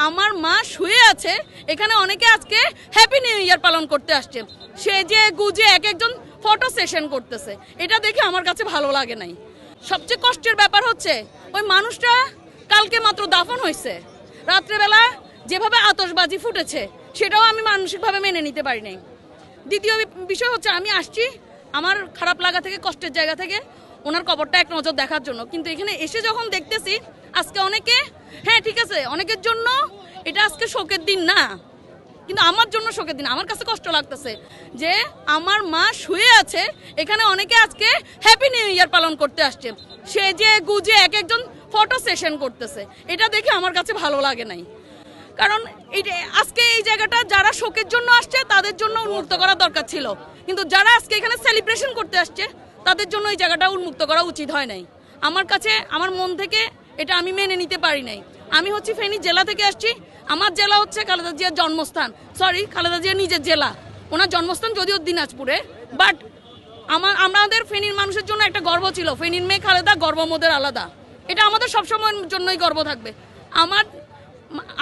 আমার মা শুয়ে আছে, এখানে অনেকে আজকে হ্যাপি নিউ ইয়ার পালন করতে আসছে, সেজে গুজে এক একজন ফটো সেশন করতেছে। এটা দেখে আমার কাছে ভালো লাগে নাই। সবচেয়ে কষ্টের ব্যাপার হচ্ছে ওই মানুষটা কালকে মাত্র দাফন হয়েছে, রাত্রেবেলা যেভাবে আতশবাজি ফুটেছে সেটাও আমি মানসিকভাবে মেনে নিতে পারি নাই। দ্বিতীয় বিষয় হচ্ছে আমি আসছি আমার খারাপ লাগা থেকে, কষ্টের জায়গা থেকে ওনার কবরটা এক নজর দেখার জন্য, কিন্তু এখানে এসে যখন দেখতেছি আজকে অনেকে, হ্যাঁ ঠিক আছে অনেকের জন্য এটা আজকে শোকের দিন না, কিন্তু আমার জন্য শোকের দিন। আমার কাছে কষ্ট লাগতেছে যে আমার মা শুয়ে আছে, এখানে অনেকে আজকে হ্যাপি নিউ ইয়ার পালন করতে আসছে, সেজে গুজে এক একজন ফটো সেশন করতেছে। এটা দেখে আমার কাছে ভালো লাগে নাই। কারণ আজকে এই জায়গাটা যারা শোকের জন্য আসছে তাদের জন্য উন্মুক্ত করা দরকার ছিল, কিন্তু যারা আজকে এখানে সেলিব্রেশন করতে আসছে তাদের জন্য এই জায়গাটা উন্মুক্ত করা উচিত হয় নাই। আমার কাছে, আমার মন থেকে এটা আমি মেনে নিতে পারি নাই। আমি হচ্ছে ফেনী জেলা থেকে আসছি, আমার জেলা হচ্ছে খালেদা জিয়ার জন্মস্থান, সরি খালেদা জিয়ার নিজের জেলা, ওনার জন্মস্থান যদিও দিনাজপুরে, বাট আমাদের ফেনীর মানুষের জন্য একটা গর্ব ছিল, ফেনীর মেয়ে খালেদা, গর্ব মোদের আলাদা। এটা আমাদের সবসময়ের জন্যই গর্ব থাকবে।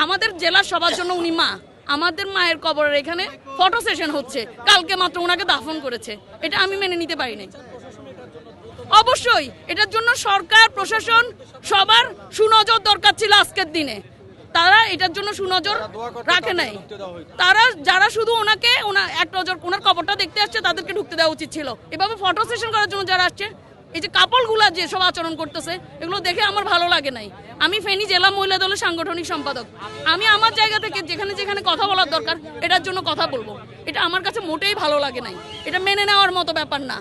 আমাদের জেলার সবার জন্য উনি মা। আমাদের মায়ের কবরের এখানে ফটো সেশন হচ্ছে, কালকে মাত্র ওনাকে দাফন করেছে। এটা আমি মেনে নিতে পারি নাই। অবশ্যই এটার জন্য সরকার, প্রশাসন সবার সুনজর দরকার ছিল আজকের দিনে। তারা এটার জন্য সুনজর রাখে নাই। তারা যারা শুধু ওনাকে এক নজর ওনার কবরটা দেখতে আসছে তাদেরকে ঢুকতে দেওয়া উচিত ছিল। এভাবে ফটো সেশন করার জন্য যারা আসছে, এই যে কাপলগুলা যেসব আচরণ করতেছে এগুলো দেখে আমার ভালো লাগে নাই। আমি ফেনী জেলা মহিলা দলের সাংগঠনিক সম্পাদক, আমি আমার জায়গা থেকে যেখানে যেখানে কথা বলার দরকার এটার জন্য কথা বলবো। এটা আমার কাছে মোটেই ভালো লাগে নাই, এটা মেনে নেওয়ার মতো ব্যাপার না।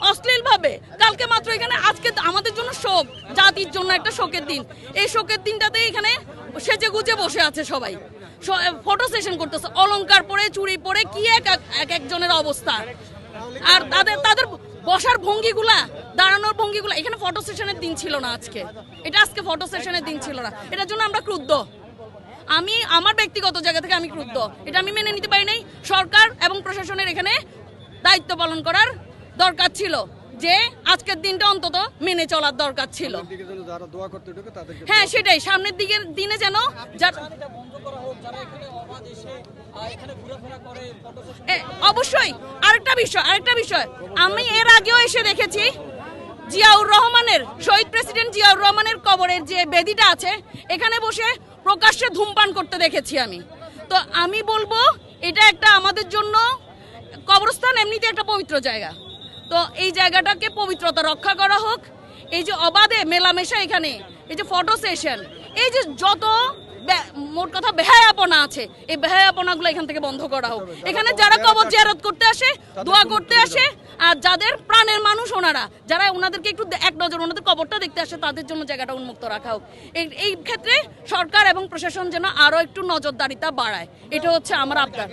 অশ্লীল ভাবে কালকে মাত্র এখানে, আজকে আমাদের জন্য শোক, জাতির জন্য একটা শোকের দিন। এই শোকের দিনটাতে এখানে সেজে গুজে বসে আছে সবাই, ফটো সেশন করতেছে, অলংকার পরে, চুড়ি পরে, কি এক একজনের অবস্থা। আর তাদের বসার ভঙ্গিগুলা, দাঁড়ানোর ভঙ্গিগুলা, এখানে ফটো সেশনের দিন ছিল না আজকে, এটা আজকে ফটো সেশনের দিন ছিল না। এটার জন্য আমরা ক্রুদ্ধ। আমি আমার ব্যক্তিগত জায়গা থেকে আমি ক্রুদ্ধ, এটা আমি মেনে নিতে পারি নাই। সরকার এবং প্রশাসনের এখানে দায়িত্ব পালন করার দরকার ছিল, যে আজকের দিনটা অন্তত মেনে চলার দরকার ছিল। হ্যাঁ সেটাই, সামনের দিনে যেন অবশ্যই। আরেকটা বিষয় আমি এর আগেও এসে দেখেছি, জিয়াউর রহমানের, শহীদ প্রেসিডেন্ট জিয়াউর রহমানের কবরের যে বেদিটা আছে এখানে বসে প্রকাশ্যে ধূমপান করতে দেখেছি আমি। তো আমি বলবো এটা একটা আমাদের জন্য, কবরস্থান এমনিতে একটা পবিত্র জায়গা, তো এই জায়গাটাকে পবিত্রতা রক্ষা করা হোক। এই যে অবাধে মেলামেশা এখানে, এই যে ফটো সেশন, এই যে যত মোট কথা বেহায়াপনা আছে, এই বেহায়াপনাগুলো এখান থেকে বন্ধ করা হোক। এখানে যারা কবর জিয়ারত করতে আসে, দোয়া করতে আসে, আর যাদের প্রাণের মানুষ ওনারা, যারা ওনাদেরকে একটু এক নজর ওনাদের কবরটা দেখতে আসে, তাদের জন্য জায়গাটা উন্মুক্ত রাখা হোক। এই ক্ষেত্রে সরকার এবং প্রশাসন যেন আরো একটু নজরদারিতা বাড়ায়, এটা হচ্ছে আমার আবদার।